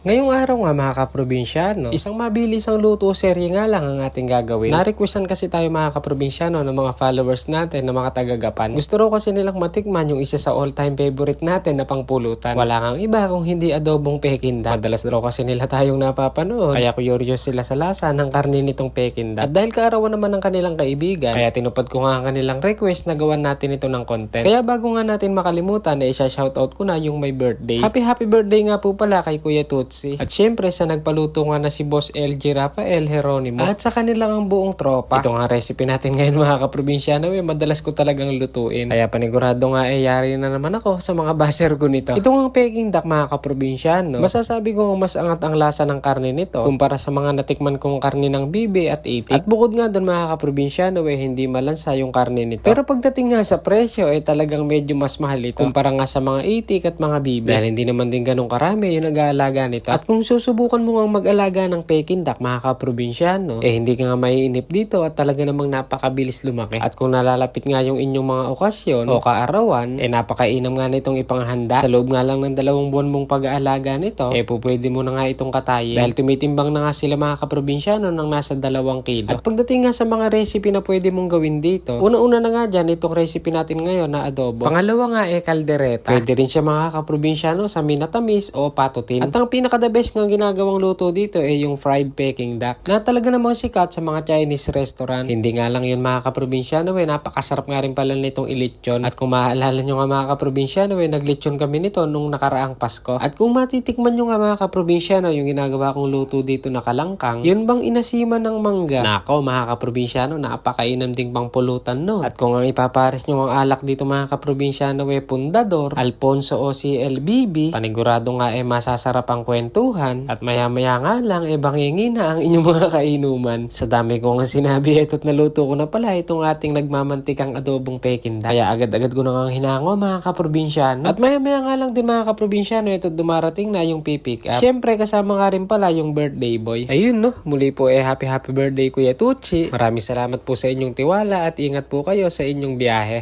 Ngayong araw nga mga kaprobinsyano, isang mabilisang luto serye nga lang ang ating gagawin. Na-requestan kasi tayo mga kaprobinsyano ng mga followers natin na mga tagagapan. Gusto raw kasi nilang matikman yung isa sa all-time favorite natin na pangpulutan. Wala kang iba kung hindi adobong pekinda. Madalas raw kasi nila tayong napapanood, kaya curious sila sa lasa ng karne nitong pekinda. At dahil kaarawan naman ng kanilang kaibigan, kaya tinupad ko nga ang kanilang request na gawan natin ito ng content. Kaya bago nga natin makalimutan, isa-shoutout ko na yung my birthday. Happy birthday nga po pala kay Kuya Tutsi. At syempre sa nagpaluto nga na si Boss LG Rafael Jeronimo at sa kanilang ang buong tropa. Ito nga recipe natin ngayon mga kaprobinsyano, madalas ko talagang lutuin. Kaya panigurado nga yari na naman ako sa mga basher ko nito. Ito nga peking duck mga kaprobinsyano. Masasabi ko mas angat ang lasa ng karne nito kumpara sa mga natikman kong karne ng bibe at itik. At bukod nga doon mga kaprobinsyano hindi malansa yung karne nito. Pero pagdating nga sa presyo talagang medyo mas mahal ito kumpara nga sa mga itik at mga bibe. Dahil hindi naman din ganun karami yung nag-aalaga nito. At kung susubukan mo nga mag-alaga ng peking duck mga kaprobinsyano, hindi ka nga maiinip dito at talaga namang napakabilis lumaki. At kung nalalapit nga yung inyong mga okasyon o kaarawan, napakainam nga nitong ipanghanda. Sa loob nga lang ng 2 buwan mong pag-aalaga nito, pwede mo na nga itong katayin. Dahil tumitimbang na nga sila mga kaprobinsyano ng nasa 2 kilo. At pagdating nga sa mga recipe na pwede mong gawin dito, una-una na nga dyan itong recipe natin ngayon na adobo. Pangalawa nga caldereta. Pwede rin siya mga kaprobinsyano sa minatamis o patutin. At ang pinaka-the best nga ginagawang luto dito yung fried peking duck na talaga namang sikat sa mga Chinese restaurant. Hindi nga lang yun mga kaprobinsyano, napakasarap nga rin pala nitong ilitsyon. At kung maaalala nyo nga mga kaprobinsyano, naglitsyon kami nito nung nakaraang Pasko. At kung matitikman nyo nga mga kaprobinsyano, yung ginagawa kong luto dito na kalangkang, yun bang inasiman ng mangga? Nako mga kaprobinsyano, napakainam ding pang pulutan no. At kung ang ipapares nyo ang alak dito mga kaprobinsyano Pundador, Alfonso o si LBB, panigurado nga masasarap ang kwentuhan at maya-maya nga lang bangingi na ang inyong mga kainuman. Sa dami ko nga sinabi ito't naluto ko na pala itong ating nagmamantikang adobong pekinda. Kaya agad-agad ko na nga hinango mga kaprobinsyano. At maya-maya nga lang din mga kaprobinsyano ito't dumarating na yung pipick up. Siyempre kasama nga rin pala yung birthday boy. Ayun no, muli po happy birthday Kuya Tutsi. Maraming salamat po sa inyong tiwala at ingat po kayo sa inyong biyahe.